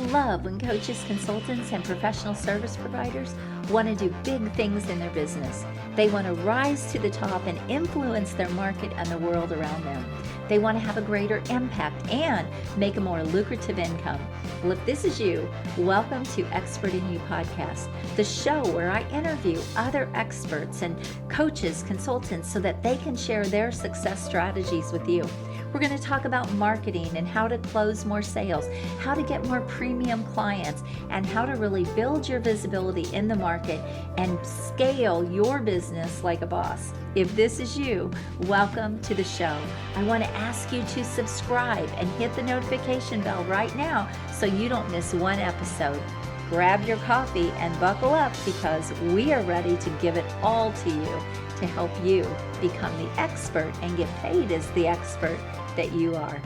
love when coaches, consultants, and professional service providers want to do big things in their business. They want to rise to the top and influence their market and the world around them. They want to have a greater impact and make a more lucrative income. Well, if this is you, welcome to Expert in You podcast, the show where I interview other experts and coaches, consultants, so that they can share their success strategies with you. We're going to talk about marketing and how to close more sales, how to get more premium clients, and how to really build your visibility in the market and scale your business like a boss. If this is you, welcome to the show. I want to ask you to subscribe and hit the notification bell right now so you don't miss one episode. Grab your coffee and buckle up because we are ready to give it all to you to help you become the expert and get paid as the expert that you are.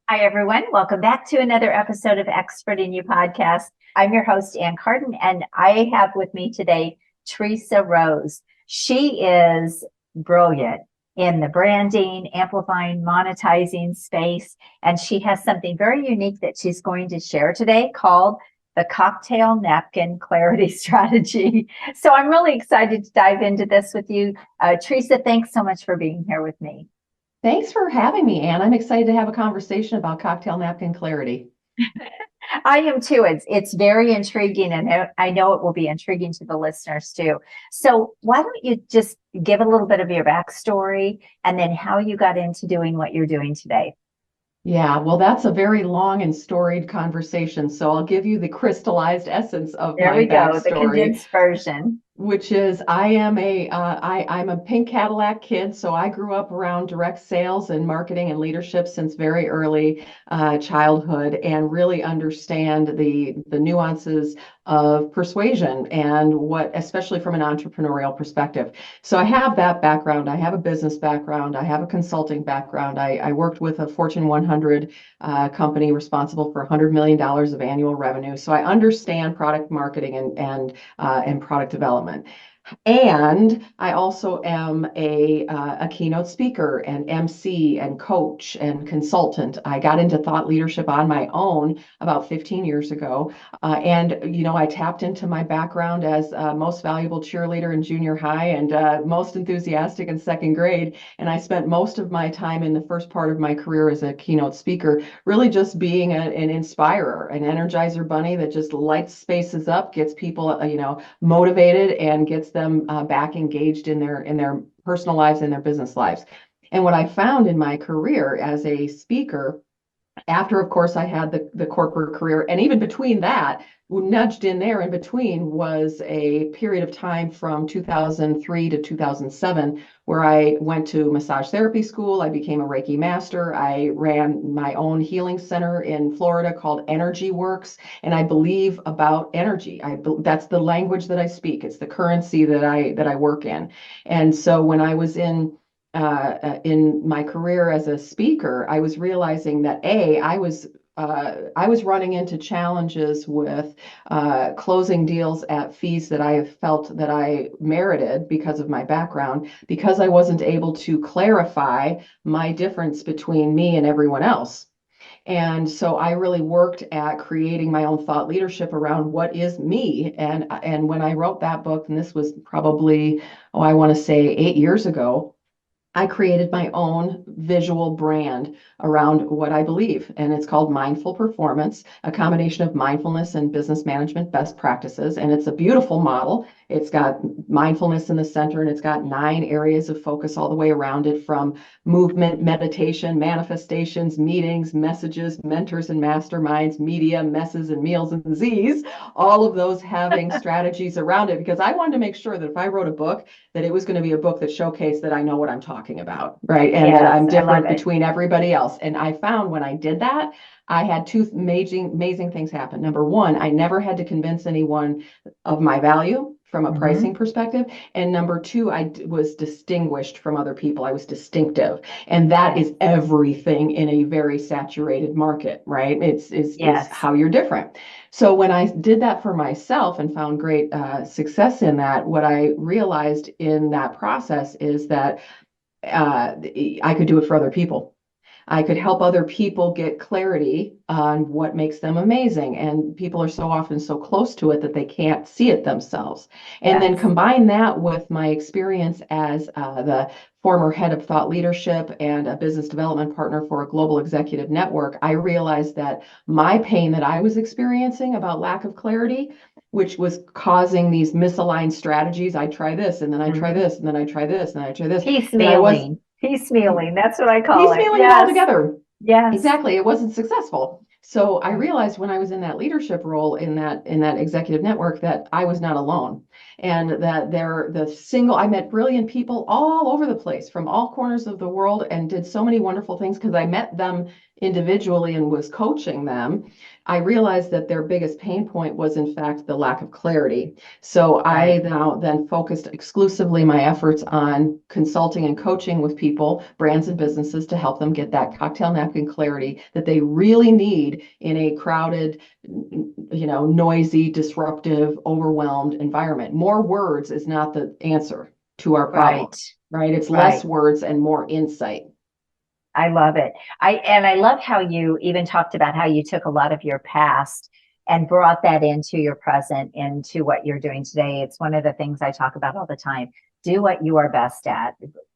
Hi, everyone. Welcome back to another episode of Expert in You podcast. I'm your host, Carden, and I have with me today Teresa Rose. She is brilliant in the branding, amplifying, monetizing space, and she has something very unique that she's going to share today called the cocktail napkin clarity strategy. So I'm really excited to dive into this with you. Teresa, thanks so much for being here with me. Thanks for having me, Anne. I'm excited to have a conversation about cocktail napkin clarity. I am too. It's very intriguing, and I know it will be intriguing to the listeners too. So why don't you just give a little bit of your backstory and then how you got into doing what you're doing today? Yeah, well, that's a very long and storied conversation. So I'll give you the crystallized essence of There my we go, backstory, the condensed version. which is I'm a pink Cadillac kid. So I grew up around direct sales and marketing and leadership since very early childhood, and really understand the nuances of persuasion and what, especially from an entrepreneurial perspective. So I have that background. I have a business background. I have a consulting background. I worked with a Fortune 100 company responsible for $100 million of annual revenue. So I understand product marketing and product development. And I also am a keynote speaker and MC and coach and consultant. I got into thought leadership on my own about 15 years ago. I tapped into my background as most valuable cheerleader in junior high and most enthusiastic in second grade. And I spent most of my time in the first part of my career as a keynote speaker, really just being an inspirer, an energizer bunny that just lights spaces up, gets people, motivated, and gets them back engaged in their personal lives and their business lives. And what I found in my career as a speaker, after, of course, I had the corporate career, and even between that, nudged in there in between was a period of time from 2003 to 2007 where I went to massage therapy school. I became a Reiki master. I ran my own healing center in Florida called Energy Works, and I believe about energy. That's the language that I speak. It's the currency that I work in. And so when I was in my career as a speaker, I was realizing that I was running into challenges with closing deals at fees that I felt that I merited because of my background, because I wasn't able to clarify my difference between me and everyone else. And so I really worked at creating my own thought leadership around what is me. And when I wrote that book, and this was probably, I want to say 8 years ago, I created my own visual brand around what I believe, and it's called Mindful Performance, a combination of mindfulness and business management best practices. And it's a beautiful model. It's got mindfulness in the center, and it's got 9 areas of focus all the way around it, from movement, meditation, manifestations, meetings, messages, mentors and masterminds, media, messes and meals and Z's, all of those having strategies around it, because I wanted to make sure that if I wrote a book, that it was going to be a book that showcased that I know what I'm talking about, right? And Yes, that I'm different between everybody else. And I found when I did that, I had 2 amazing things happen. Number one, I never had to convince anyone of my value from a pricing perspective. And number 2, I was distinguished from other people. I was distinctive. And that is everything in a very saturated market, right? It's how you're different. So when I did that for myself and found great success in that, what I realized in that process is that I could do it for other people. I could help other people get clarity on what makes them amazing. And people are so often so close to it that they can't see it themselves. And then Yes. combine that with my experience as the former head of thought leadership and a business development partner for a global executive network, I realized that my pain that I was experiencing about lack of clarity, which was causing these misaligned strategies. I try this, and then I try Mhm. this, and then I try this, and then I try this. That I was Piecemealing. That's what I call it. piecemealing it all Yes. together. Yes. Exactly. It wasn't successful. So I Right. realized when I was in that leadership role in that executive network that I was not alone, and that I met brilliant people all over the place from all corners of the world and did so many wonderful things because I met them individually and was coaching them. I realized that their biggest pain point was in fact the lack of clarity. So I Right. now then focused exclusively my efforts on consulting and coaching with people, brands and businesses to help them get that cocktail napkin clarity that they really need in a crowded, noisy, disruptive, overwhelmed environment. More words is not the answer to our problem, Right. right? It's less Right. words and more insight. I love it. I love how you even talked about how you took a lot of your past and brought that into your present, into what you're doing today. It's one of the things I talk about all the time. Do what you are best at.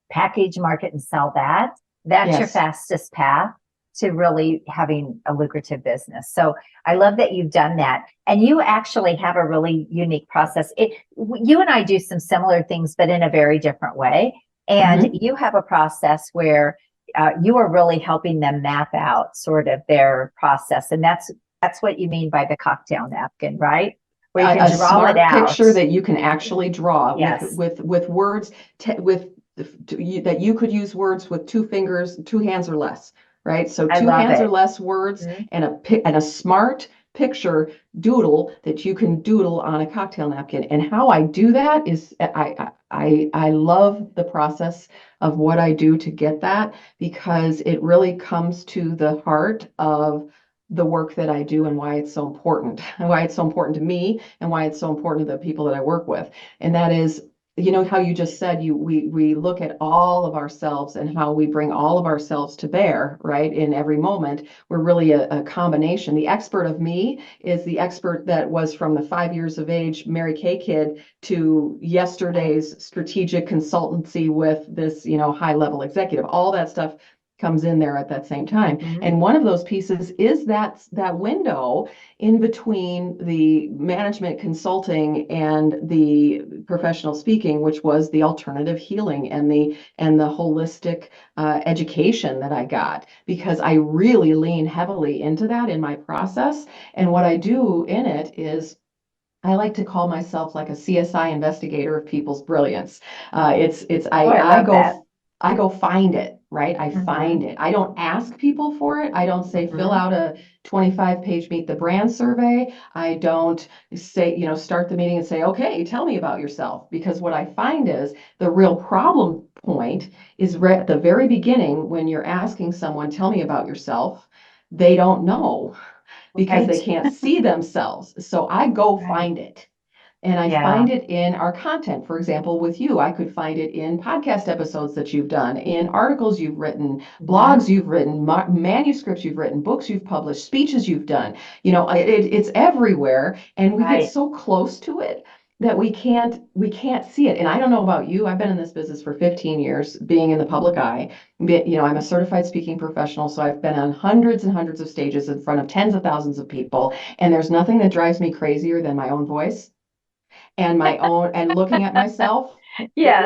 Package, market, and sell that. That's your Yes. fastest path to really having a lucrative business. So I love that you've done that. And you actually have a really unique process. You and I do some similar things, but in a very different way. And Mhm. you have a process where you are really helping them map out sort of their process. And that's what you mean by the cocktail napkin, right? Where you can A draw it smart out. picture that you can actually draw with Yes, with words with that you could use words with two fingers, two hands or less, right? So I two love hands or it. less words Mhm. and a smart picture doodle that you can doodle on a cocktail napkin. And how I do that is I love the process of what I do to get that because it really comes to the heart of the work that I do and why it's so important, and why it's so important to me, and why it's so important to the people that I work with. And that is, how you just said, we look at all of ourselves and how we bring all of ourselves to bear, right? In every moment, we're really a combination. The expert of me is the expert that was from the 5 years of age Mary Kay kid to Right. yesterday's strategic consultancy with this, high level executive. All that stuff comes in there at that same time. Mhm. And one of those pieces is that window in between the management consulting and the professional speaking, which was the alternative healing and the holistic education that I got, because I really lean heavily into that in my process. And what I do in it is I like to call myself like a CSI investigator of people's brilliance. It's Oh, I love that. I go find it, right? I find Hmm. it. I don't ask people for it. I don't say fill Hmm. out a 25-page meet the brand survey. I don't say, start the meeting and say, okay, tell me about yourself. Because what I find is the real problem point is at the very beginning when you're asking someone, tell me about yourself, they don't know because Right. they can't see themselves. So I go Right. find it. And I Yeah. find it in our content. For example, with you, I could find it in podcast episodes that you've done, in articles you've written, blogs Hmm. you've written, manuscripts you've written, books you've published, speeches you've done. It's everywhere, and we get Right. so close to it that we can't see it. And I don't know about you. I've been in this business for 15 years, being in the public eye. I'm a certified speaking professional, so I've been on hundreds and hundreds of stages in front of tens of thousands of people, and there's nothing that drives me crazier than my own voice and my own and Yes.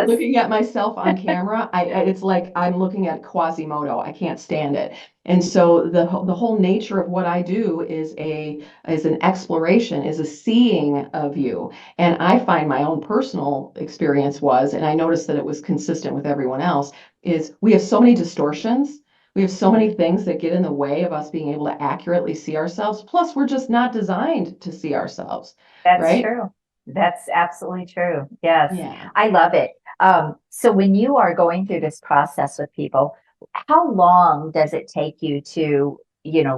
looking at myself on camera. It's like I'm looking at Quasimodo. I can't stand it. And so the whole nature of what I do is an exploration, is a seeing of you. And I find my own personal experience was, and I noticed that it was consistent with everyone else, is we have so many distortions. We have so many Mhm. things that get in the way of us being able to accurately see ourselves. Plus, we're just not designed to see ourselves, That's right? true. That's absolutely true. Yes. Yeah. I love it. So when you are going through this process with people, how long does it take you to,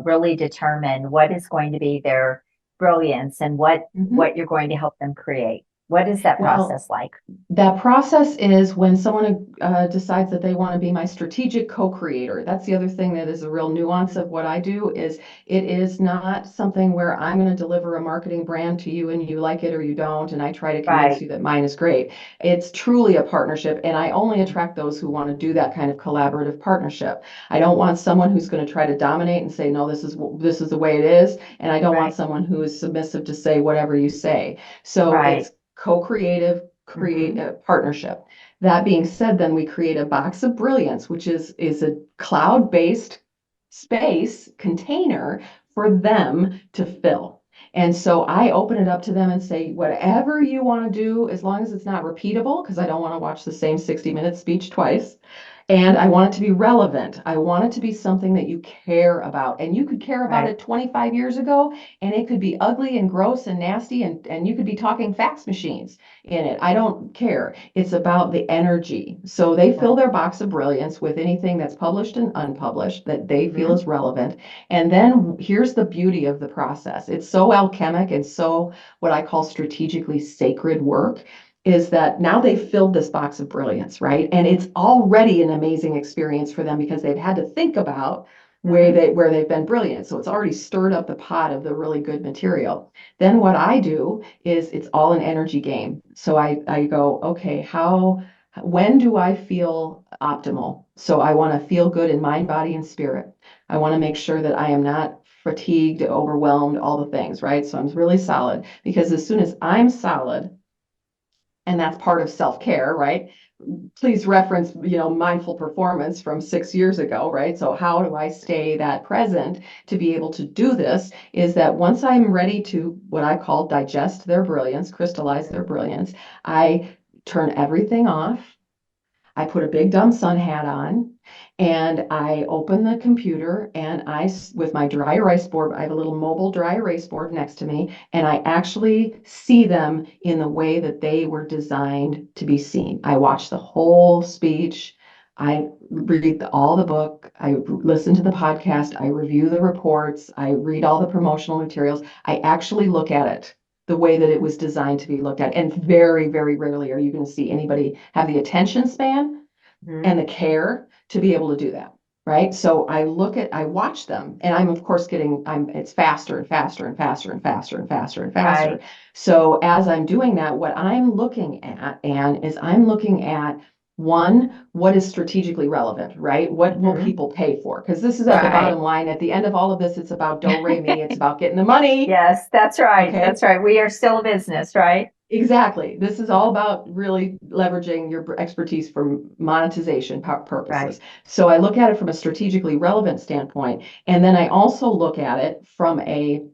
really determine what is going to be their brilliance and what Mhm. you're going to help them create? What is that Well, process like? that process is when someone decides that they want to be my strategic co-creator. That's the other thing that is a real nuance of what I do is it is not something where I'm going to deliver a marketing brand to you and you like it or you don't, and I try to convince Right. you that mine is great. It's truly a partnership, and I only attract those who want to do that kind of collaborative partnership. I don't want someone who's going to try to dominate and say, no, this is the way it is, and I don't want Right. someone who is submissive to say whatever you say. So Right. it's co-creative create a partnership. That being said, then we create a box of brilliance, which is a cloud-based space container for them to fill. And so I open it up to them and say, whatever you want to do, as long as it's not repeatable, because I don't want to watch the same 60-minute speech twice. And I want it to be relevant. I want it to be something that you care about. And you could care about Right. it 25 years ago, and it could be ugly and gross and nasty, and you could be talking fax machines in it. I don't care. It's about the energy. So they fill Right. their box of brilliance with anything that's published and unpublished that they feel Mhm. is relevant. And then here's the beauty of the process. It's so alchemic and so what I call strategically sacred work is that now they've filled this box of brilliance, right? And it's already an amazing experience for them because they've had to think about where they've been brilliant. So it's already stirred up the pot of the really good material. Then what I do is it's all an energy game. So I go, okay, when do I feel optimal? So I want to feel good in mind, body, and spirit. I want to make sure that I am not fatigued, overwhelmed, all the things, right? So I'm really solid because as soon as I'm solid, and that's part of self-care, right? Please reference, mindful performance from 6 years ago, right? So how do I stay that present to be able to do this is that once I'm ready to what I call digest their brilliance, crystallize their brilliance, I turn everything off. I put a big dumb sun hat on and I open the computer and with my dry erase board, I have a little mobile dry erase board next to me, and I actually see them in the way that they were designed to be seen. I watch the whole speech. I read all the book. I listen to the podcast. I review the reports. I read all the promotional materials. I actually look at it the way that it was designed to be looked at. And very, very rarely are you going to see anybody have the attention span and the care to be able to do that. Right. So I watch them and I'm of course it's faster and faster and faster and faster and faster and faster. Right. So as I'm doing that, what I'm looking at, Anne, is I'm looking at one, what is strategically relevant, right? What will people pay for? Because this is at the bottom Right. line. At the end of all of this, it's about do, re, mi. It's about getting the money. Yes, that's right. Okay. That's right. We are still a business, right? Exactly. This is all about really leveraging your expertise for monetization purposes. Right. So I look at it from a strategically relevant standpoint, and then I also look at it from a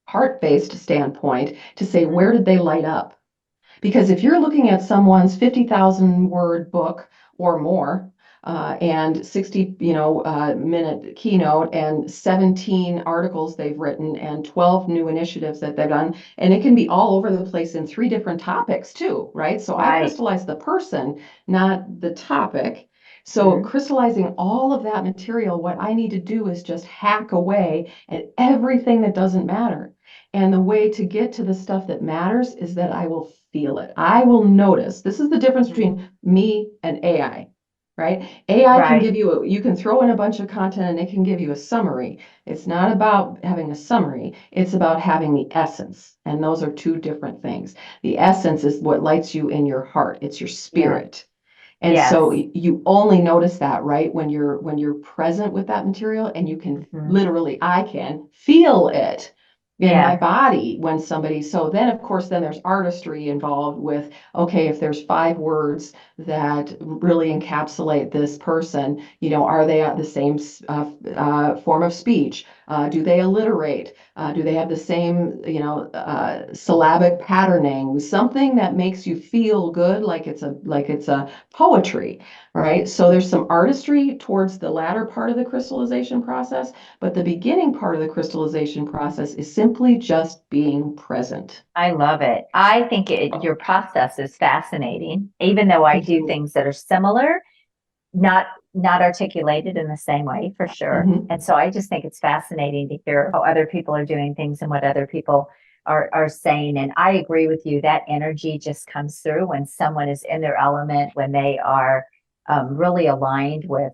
heart-based standpoint to say, where did they light up? Because if you're looking at someone's 50,000 word book or more, and 60, minute keynote and 17 articles they've written and 12 new initiatives that they've done, and it can be all over the place in 3 different topics too, right? So I Right. crystallize the person, not the topic. So crystallizing all of that material, what I need to do is just hack away at everything that doesn't matter. And the way to get to the stuff that matters is that I will feel it. I will notice. This is the difference between me and AI, right? AI can Right. give you can throw in a bunch of content and it can give you a summary. It's not about having a summary. It's about having the essence. And those are 2 different things. The essence is what lights you in your heart. It's your Yeah. spirit. And Yes. so you only notice that, right, when you're present with that material and you can literally, I can feel it in my Yeah. body when so then of course then there's artistry involved with, okay, if there's 5 words that really encapsulate this person, are they at the same form of speech? Do they alliterate? Do they have the same, syllabic patterning? Something that makes you feel good, like it's a poetry, right? So there's some artistry towards the latter part of the crystallization process, but the beginning part of the crystallization process is simply just being present. I love it. I think your process is fascinating, even though I do Mhm. things that are similar, not not articulated in the same way for sure. Mhm. And so I just think it's fascinating to hear how other people are doing things and what other people are saying. And I agree with you. That energy just comes through when someone is in their element, when they are really aligned with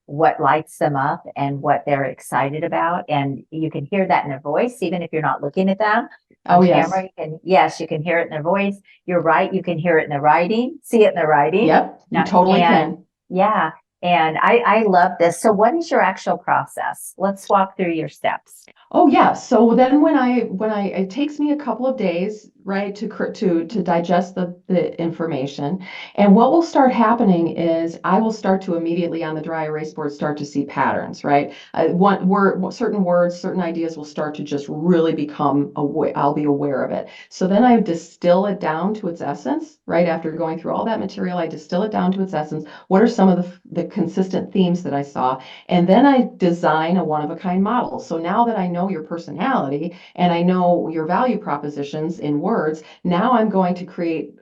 what lights them up and what they're excited about. And you can hear that in their voice, even if you're not looking at them on Oh, yes. camera. Yes, you can hear it in their voice. You're right. You can hear it in their writing, see it in their writing. Yep, you totally can. Yeah. And I love this. So what is your actual process? Let's walk through your steps. Oh yeah. So then it takes me a couple of days, right, to digest the information. And what will start happening is I will start to immediately on the dry erase board start to see patterns, right? Certain words, certain ideas will start to just really become aware. I'll be aware of it. So then I distill it down to its essence, right? After going through all that material, I distill it down to its essence. What are some of the consistent themes that I saw? And then I design a one-of-a-kind model. So now that I know your personality and I know your value propositions in words, now I'm going to create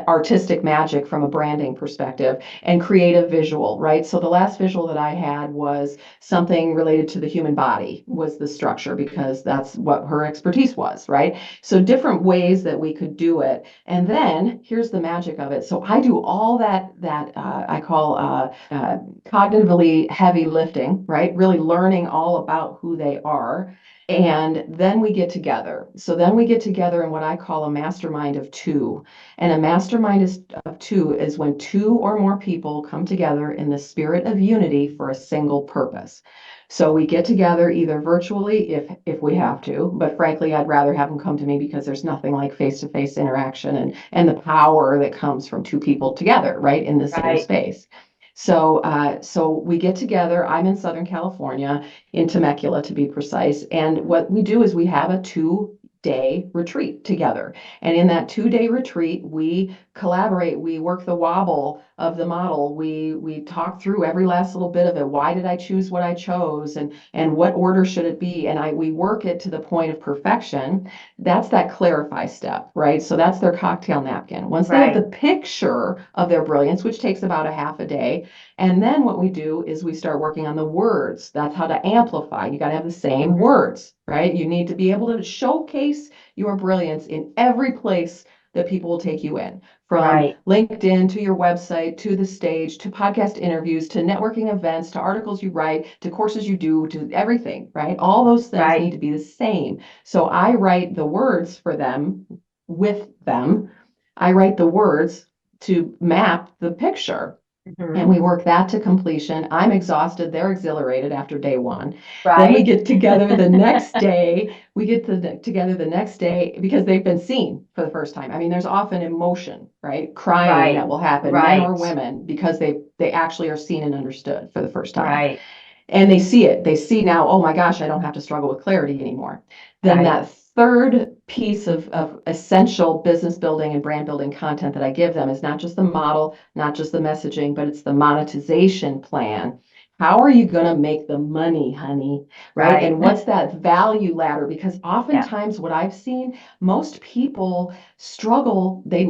artistic magic from a branding perspective and create a visual, right? So the last visual that I had was something related to the human body was the structure because that's what her expertise was, right? So different ways that we could do it. And then here's the magic of it. So I do all that I call cognitively heavy lifting, right? Really learning all about who they are. And then we get together. So then we get together in what I call a mastermind of two. And a mastermind of two is when two or more people come together in the spirit of unity for a single purpose. So we get together either virtually if we have to, but frankly, I'd rather have them come to me because there's nothing like face-to-face interaction and the power that comes from two people together, right, in the same space. So we get together. I'm in Southern California, in Temecula to be precise. And what we do is we have a 2-day retreat together. And in that 2-day retreat, we collaborate. We work the wobble of the model. We talk through every last little bit of it. Why did I choose what I chose? And what order should it be? And we work it to the point of perfection. That's that clarify step, right? So that's their cocktail napkin. Once they have the picture of their brilliance, which takes about a half a day, and then what we do is we start working on the words. That's how to amplify. You got to have the same words, right? You need to be able to showcase your brilliance in every place that people will take you in, from LinkedIn to your website, to the stage, to podcast interviews, to networking events, to articles you write, to courses you do, to everything, right? All those things need to be the same. So I write the words for them, with them. I write the words to map the picture. And we work that to completion. I'm exhausted. They're exhilarated after day one. Then we get together the next day. Together the next day because they've been seen for the first time. I mean, there's often emotion, right? Crying that will happen, men or women, because they actually are seen and understood for the first time. And they see it. They see now, oh my gosh, I don't have to struggle with clarity anymore. Then that third piece of essential business building and brand building content that I give them is not just the model, not just the messaging, but it's the monetization plan. How are you going to make the money, honey? Right? And what's that value ladder? Because oftentimes what I've seen, most people struggle. They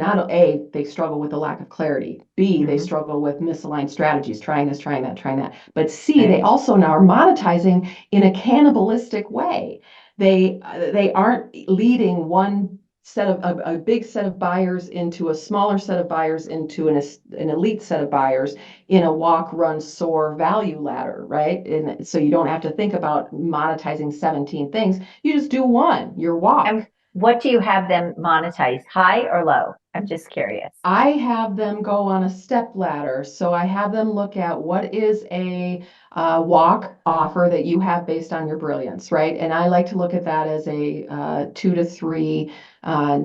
struggle with the lack of clarity. B, they struggle with misaligned strategies, trying this, trying that. But C, they also now are monetizing in a cannibalistic way. They aren't leading one set of a big set of buyers into a smaller set of buyers into an elite set of buyers in a walk, run, soar value ladder, right? And so you don't have to think about monetizing 17 things. You just do one, your walk. And what do you have them monetize, high or low? I'm just curious. I have them go on a step ladder. So I have them look at what is a walk offer that you have based on your brilliance, right? And I like to look at that as a 2 to 3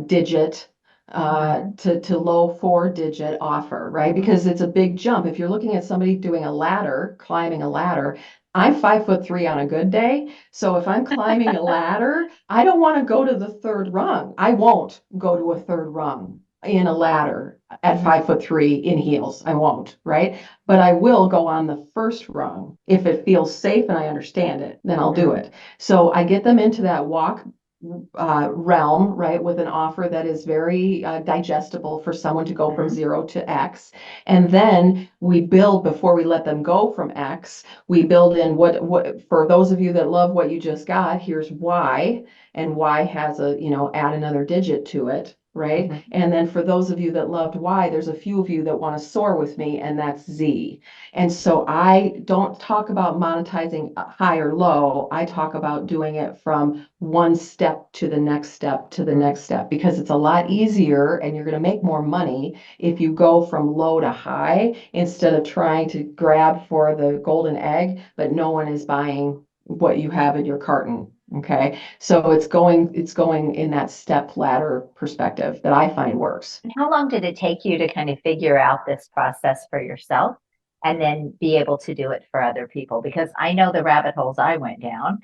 digit to low 4-digit offer, right? Because it's a big jump. If you're looking at somebody doing a ladder, climbing a ladder, I'm 5'3" on a good day. So if I'm climbing a ladder, I don't want to go to the third rung. I won't go to a third rung in a ladder at 5'3" in heels. I won't, right? But I will go on the first rung. If it feels safe and I understand it, then I'll do it. So I get them into that walk realm, right, with an offer that is very digestible for someone to go from 0 to X. And then we build, before we let them go from X, we build in what for those of you that love what you just got, here's Y, and Y has a, add another digit to it. Right. Mhm. And then for those of you that loved Y, there's a few of you that want to soar with me, and that's Z. And so I don't talk about monetizing high or low. I talk about doing it from one step to the next step to the next step, because it's a lot easier and you're going to make more money if you go from low to high instead of trying to grab for the golden egg, but no one is buying what you have in your carton. Okay. So it's going in that step ladder perspective that I find works. And how long did it take you to kind of figure out this process for yourself and then be able to do it for other people? Because I know the rabbit holes I went down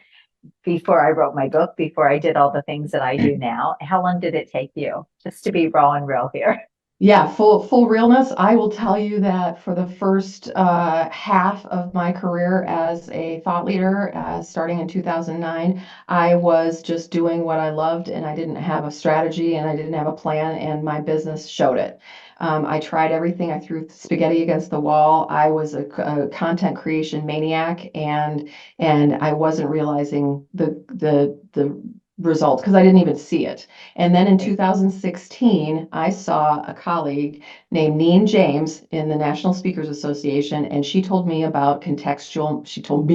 before I wrote my book, before I did all the things that I do now. How long did it take you, just to be raw and real here? Yeah, full realness. I will tell you that for the first half of my career as a thought leader, starting in 2009, I was just doing what I loved, and I didn't have a strategy and I didn't have a plan, and my business showed it. I tried everything. I threw spaghetti against the wall. I was a content creation maniac, and I wasn't realizing the results because I didn't even see it. And then in 2016, I saw a colleague named Neen James in the National Speakers Association, and she told me about contextual. She told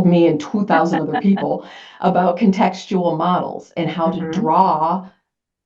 me and 2,000 other people about contextual models and how to Mhm. draw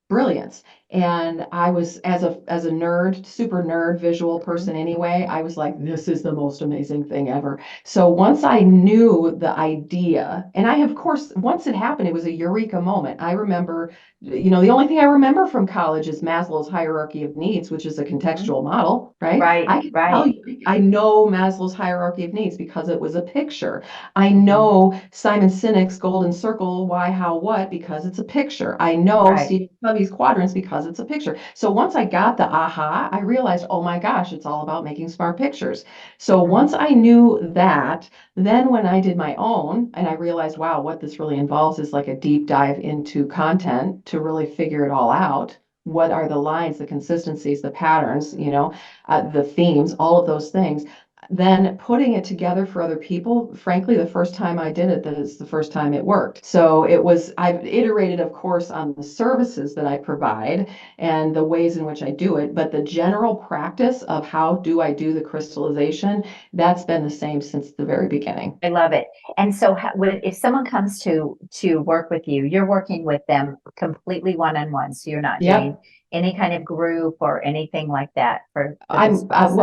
brilliance. And I was, as a nerd, super nerd, visual person anyway, I was like, this is the most amazing thing ever. So once I knew the idea, and I, of course, once it happened, it was a eureka moment. I remember, the only thing I remember from college is Maslow's hierarchy of needs, which is a Mhm. contextual model, right? Right, I can tell right. you, I know Maslow's hierarchy of needs because it was a picture. I Mhm. know Simon Sinek's golden circle, why, how, what, because it's a picture. I know Right. Stephen Covey's quadrants because it's a picture. So once I got the aha, I realized, oh my gosh, it's all about making smart pictures. So Mhm. once I knew that, then when I did my own, and I realized, wow, what this really involves is like a deep dive into content to really figure it all out. What are the lines, the consistencies, the patterns, the themes, all of those things. Then putting it together for other people, frankly, the first time I did it, that is the first time it worked. So I've iterated, of course, on the services that I provide and the ways in which I do it, but the general practice of how do I do the crystallization, that's been the same since the very beginning. I love it. And so, if someone comes to work with you, you're working with them completely one-on-one. So you're not doing Yep. any kind of group or anything like that for this Well, process.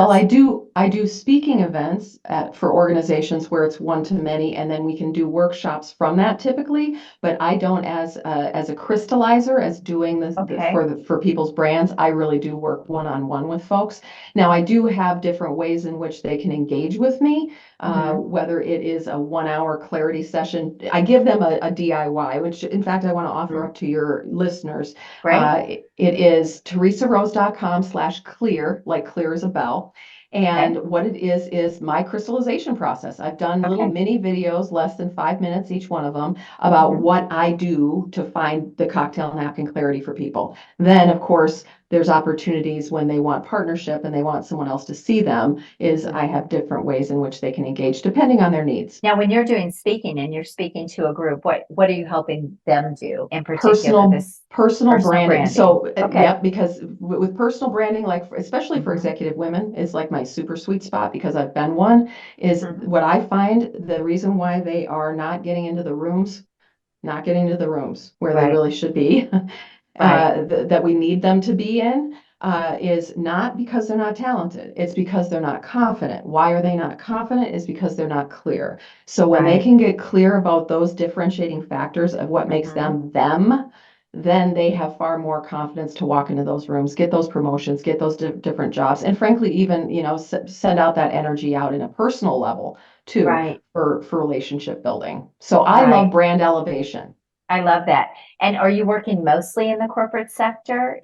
I do speaking events for organizations where it's one to many, and then we can do workshops from that typically. But I don't, as a crystallizer, as doing Okay. for people's brands. I really do work one on one with folks. Now I do have different ways in which they can engage with me. Mhm. Whether it is a 1 hour clarity session, I give them a DIY, which in fact I want to offer Mhm. up to your listeners. Great. It is teresarose.com/clear, like clear as a bell. Okay. And what it is my crystallization process. I've done little Okay. mini videos, less than 5 minutes each one of them, about Mhm. what I do to find the cocktail napkin clarity for people. Then, of course, there's opportunities when they want partnership and they want someone else to see them, is Mhm. I have different ways in which they can engage depending on their needs. Now, when you're doing speaking and you're speaking to a group, what are you helping them do in particular? personal This personal personal branding. branding. So Okay. yeah, because with personal branding, like especially for Mhm. executive women, is like my super sweet spot because I've been one. Is Mhm. what I find the reason why they are not getting into the rooms, not getting into the rooms where they Right. really should be, Right. that we need them to be in, is not because they're not talented. It's because they're not confident. Why are they not confident? Is because they're not clear. So when they Right. can get clear about those differentiating factors of what makes Mhm. them them, then they have far more confidence to walk into those rooms, get those promotions, get those different jobs, and frankly, even send out that energy out in a personal level too Right. for relationship building. So I love Right. brand elevation. I love that. And are you working mostly in the corporate sector?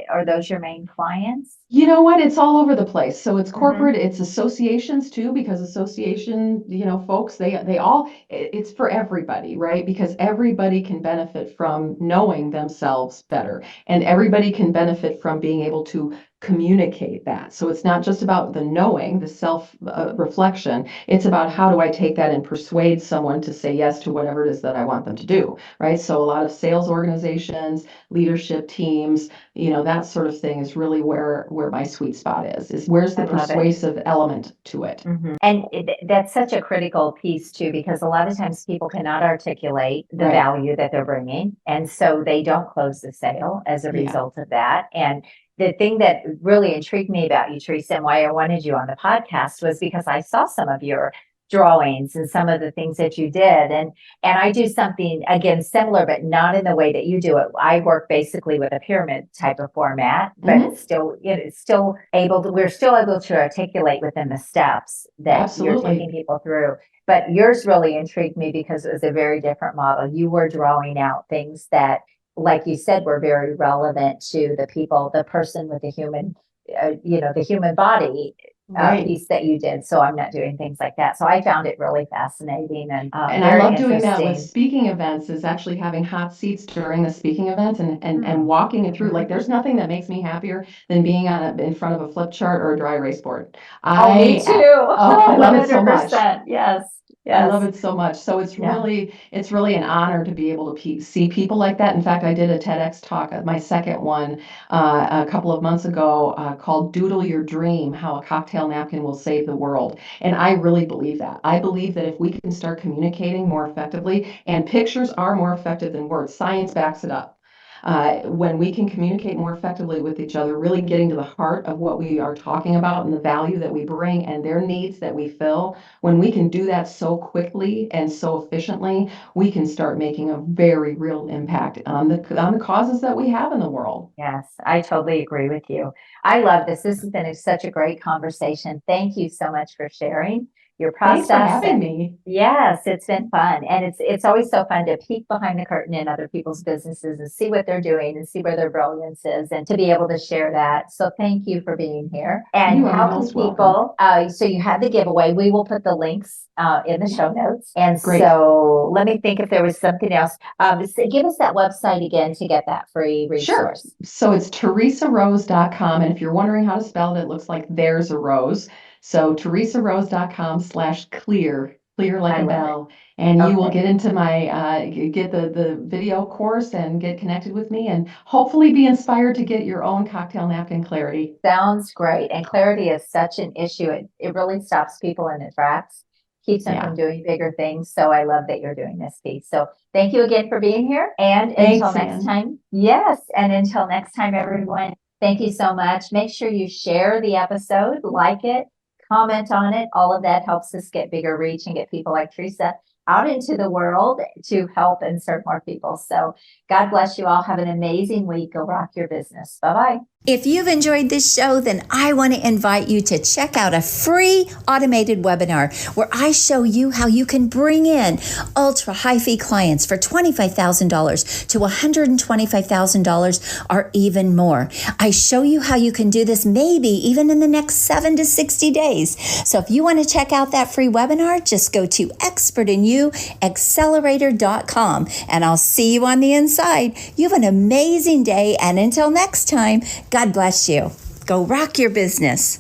Are those your main clients? You know what? It's all over the place. So it's Mhm. corporate, it's associations too, because association, folks, they all, it's for everybody, right? Because everybody can benefit from knowing themselves better, and everybody can benefit from being able to communicate that. So it's not just about the knowing, the self reflection. It's about how do I take that and persuade someone to say yes to whatever it is that I want them to do, right? So a lot of sales organizations, leadership teams, that sort of thing is really where my sweet spot is where's the I love it. persuasive element to it. And that's such a critical piece too, because a lot of times people cannot articulate the Right. value that they're bringing. And so they don't close the sale as a Yeah. result of that. And the thing that really intrigued me about you, Teresa, and why I wanted you on the podcast was because I saw some of your drawings and some of the things that you did. And I do something again similar, but not in the way that you do it. I work basically with a pyramid type of format, but it's still, it's still we're still able to articulate within the steps that Absolutely. you're taking people through. But yours really intrigued me because it was a very different model. You were drawing out things that, like you said, were very relevant to the people, the person with the human, the human body Right. piece that you did. So I'm not doing things like that. So I found it really fascinating and And very I love doing that with interesting. speaking events, is actually having hot seats during the speaking event and Hmm. walking it through. Mhm. Like there's nothing that makes me happier than being in front of a flip chart or a dry erase board. Oh, me too. I love it so much. 100%. Yes. I love Yes. it so much. So it's Yeah. really an honor to be able to see people like that. In fact, I did a TEDx talk, my second one, a couple of months ago, called "Doodle Your Dream: How a Cocktail Napkin Will Save the World." And I really believe that. I believe that if we can start communicating more effectively, and pictures are more effective than words, science backs it up. When we can communicate more effectively with each other, really getting to the heart of what we are talking about and the value that we bring and their needs that we fill, when we can do that so quickly and so efficiently, we can start making a very real impact on the causes that we have in the world. Yes, I totally agree with you. I love this. This has been such a great conversation. Thank you so much for sharing your Thanks for process. having me. Yes, it's been fun. And it's always so fun to peek behind the curtain in other people's businesses and see what they're doing and see where their brilliance is and to be able to share that. So thank you for being here. And You are how can most welcome. people, so you had the giveaway. We will put the links in the show notes. And Great. so let me think if there was something else. Give us that website again to get that free Sure. resource. So it's teresarose.com. And if you're wondering how to spell it, it looks like there's a rose. So teresarose.com/clear like I a love bell. And you will Okay. get into my, get the video course and get connected with me and hopefully be inspired to get your own cocktail napkin clarity. Sounds great. And clarity is such an issue. It really stops people in their tracks, keeps them Yeah. from doing bigger things. So I love that you're doing this piece. So thank you again for being here. And Thanks, until next Ann. time, yes. And until next time, everyone, thank you so much. Make sure you share the episode, like it, comment on it. All of that helps us get bigger reach and get people like Teresa out into the world to help and serve more people. So God bless you all. Have an amazing week. Go rock your business. Bye-bye. If you've enjoyed this show, then I want to invite you to check out a free automated webinar where I show you how you can bring in ultra high fee clients for $25,000 to $125,000 or even more. I show you how you can do this maybe even in the next 7 to 60 days. So if you want to check out that free webinar, just go to expertinyouaccelerator.com and I'll see you on the inside. You have an amazing day, and until next time, God bless you. Go rock your business.